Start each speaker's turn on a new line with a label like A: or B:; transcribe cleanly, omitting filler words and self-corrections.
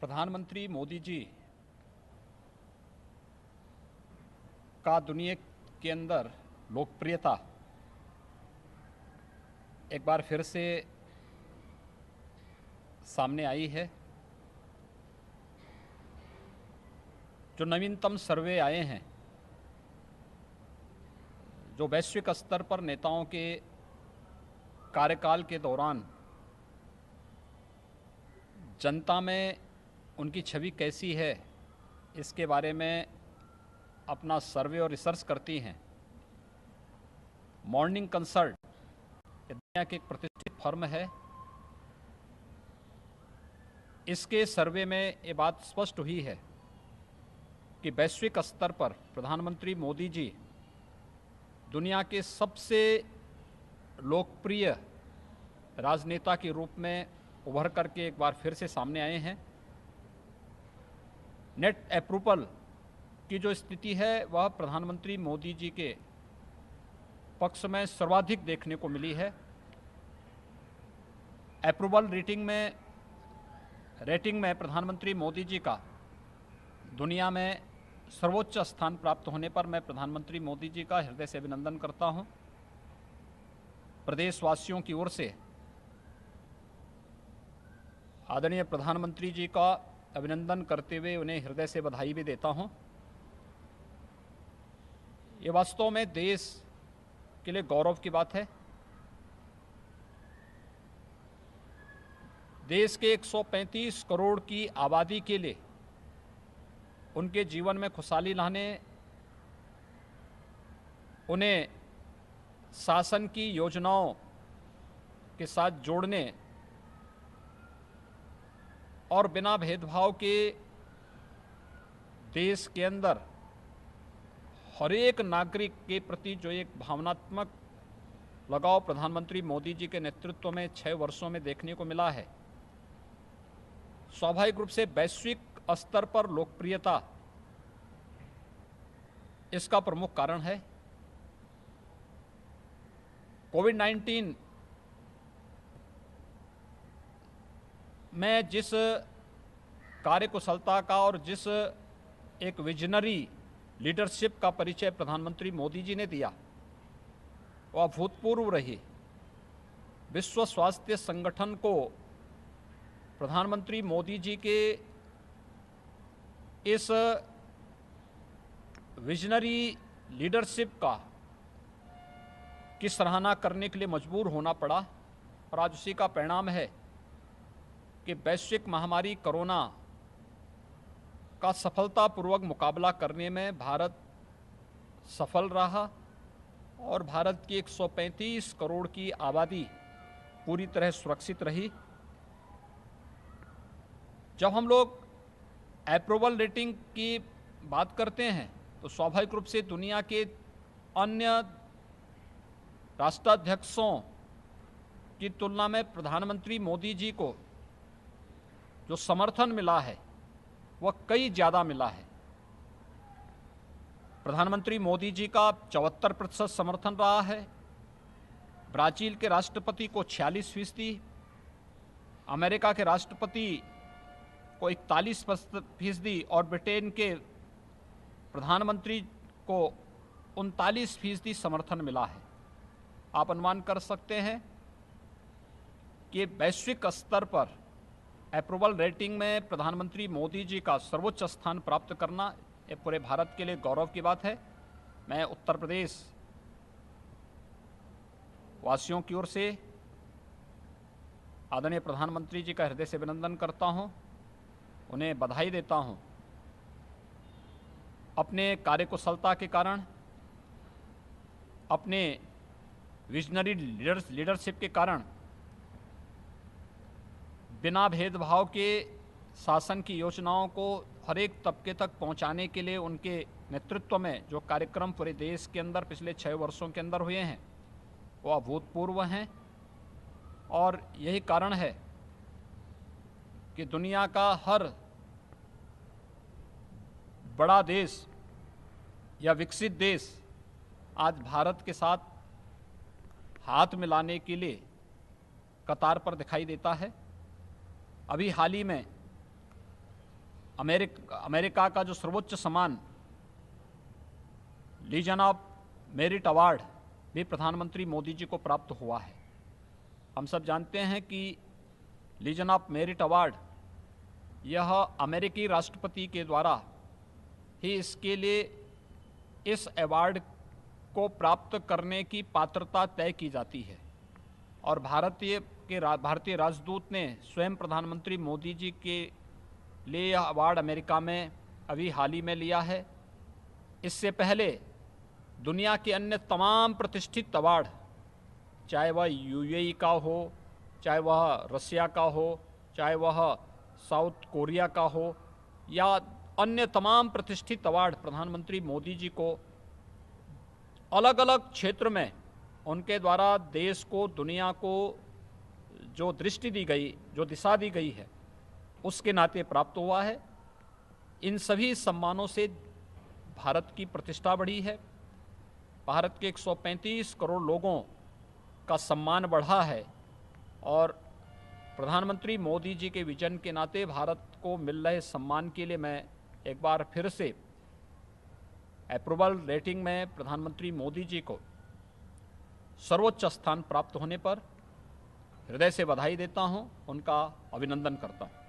A: प्रधानमंत्री मोदी जी का दुनिया के अंदर लोकप्रियता एक बार फिर से सामने आई है। जो नवीनतम सर्वे आए हैं, जो वैश्विक स्तर पर नेताओं के कार्यकाल के दौरान जनता में उनकी छवि कैसी है, इसके बारे में अपना सर्वे और रिसर्च करती हैं। मॉर्निंग कंसल्ट दुनिया की एक प्रतिष्ठित फर्म है। इसके सर्वे में ये बात स्पष्ट हुई है कि वैश्विक स्तर पर प्रधानमंत्री मोदी जी दुनिया के सबसे लोकप्रिय राजनेता के रूप में उभर करके एक बार फिर से सामने आए हैं। नेट अप्रूवल की जो स्थिति है वह प्रधानमंत्री मोदी जी के पक्ष में सर्वाधिक देखने को मिली है। अप्रूवल रेटिंग में प्रधानमंत्री मोदी जी का दुनिया में सर्वोच्च स्थान प्राप्त होने पर मैं प्रधानमंत्री मोदी जी का हृदय से अभिनंदन करता हूं। प्रदेशवासियों की ओर से आदरणीय प्रधानमंत्री जी का अभिनंदन करते हुए उन्हें हृदय से बधाई भी देता हूं। ये वास्तव में देश के लिए गौरव की बात है। देश के 135 करोड़ की आबादी के लिए उनके जीवन में खुशहाली लाने, उन्हें शासन की योजनाओं के साथ जोड़ने और बिना भेदभाव के देश के अंदर हर एक नागरिक के प्रति जो एक भावनात्मक लगाव प्रधानमंत्री मोदी जी के नेतृत्व में 6 वर्षों में देखने को मिला है। स्वाभाविक रूप से वैश्विक स्तर पर लोकप्रियता इसका प्रमुख कारण है। कोविड-19 में जिस कार्यकुशलता का और जिस एक विजनरी लीडरशिप का परिचय प्रधानमंत्री मोदी जी ने दिया, वह अभूतपूर्व रही। विश्व स्वास्थ्य संगठन को प्रधानमंत्री मोदी जी के इस विजनरी लीडरशिप की सराहना करने के लिए मजबूर होना पड़ा और आज उसी का परिणाम है कि वैश्विक महामारी कोरोना का सफलतापूर्वक मुकाबला करने में भारत सफल रहा और भारत की 135 करोड़ की आबादी पूरी तरह सुरक्षित रही। जब हम लोग अप्रूवल रेटिंग की बात करते हैं तो स्वाभाविक रूप से दुनिया के अन्य राष्ट्राध्यक्षों की तुलना में प्रधानमंत्री मोदी जी को जो समर्थन मिला है वह कई ज़्यादा मिला है। प्रधानमंत्री मोदी जी का 74% समर्थन रहा है। ब्राज़ील के राष्ट्रपति को 46%, अमेरिका के राष्ट्रपति को 41% और ब्रिटेन के प्रधानमंत्री को 39% समर्थन मिला है। आप अनुमान कर सकते हैं कि वैश्विक स्तर पर अप्रूवल रेटिंग में प्रधानमंत्री मोदी जी का सर्वोच्च स्थान प्राप्त करना ये पूरे भारत के लिए गौरव की बात है। मैं उत्तर प्रदेश वासियों की ओर से आदरणीय प्रधानमंत्री जी का हृदय से अभिनंदन करता हूं, उन्हें बधाई देता हूं। अपने कार्यकुशलता के कारण, अपने विजनरी लीडरशिप के कारण बिना भेदभाव के शासन की योजनाओं को हर एक तबके तक पहुंचाने के लिए उनके नेतृत्व में जो कार्यक्रम पूरे देश के अंदर पिछले 6 वर्षों के अंदर हुए हैं वो अभूतपूर्व हैं। और यही कारण है कि दुनिया का हर बड़ा देश या विकसित देश आज भारत के साथ हाथ मिलाने के लिए कतार पर दिखाई देता है। अभी हाल ही में अमेरिका का जो सर्वोच्च सम्मान लीजन ऑफ मेरिट अवार्ड भी प्रधानमंत्री मोदी जी को प्राप्त हुआ है। हम सब जानते हैं कि लीजन ऑफ मेरिट अवार्ड यह अमेरिकी राष्ट्रपति के द्वारा ही इसके लिए इस अवार्ड को प्राप्त करने की पात्रता तय की जाती है और भारतीय राजदूत ने स्वयं प्रधानमंत्री मोदी जी के लिए यह अवार्ड अमेरिका में अभी हाल ही में लिया है। इससे पहले दुनिया के अन्य तमाम प्रतिष्ठित अवार्ड, चाहे वह यूएई का हो, चाहे वह रसिया का हो, चाहे वह साउथ कोरिया का हो या अन्य तमाम प्रतिष्ठित अवार्ड, प्रधानमंत्री मोदी जी को अलग अलग क्षेत्र में उनके द्वारा देश को, दुनिया को जो दृष्टि दी गई, जो दिशा दी गई है, उसके नाते प्राप्त हुआ है। इन सभी सम्मानों से भारत की प्रतिष्ठा बढ़ी है, भारत के 135 करोड़ लोगों का सम्मान बढ़ा है और प्रधानमंत्री मोदी जी के विजन के नाते भारत को मिल रहे सम्मान के लिए मैं एक बार फिर से अप्रूवल रेटिंग में प्रधानमंत्री मोदी जी को सर्वोच्च स्थान प्राप्त होने पर हृदय से बधाई देता हूं, उनका अभिनंदन करता हूं।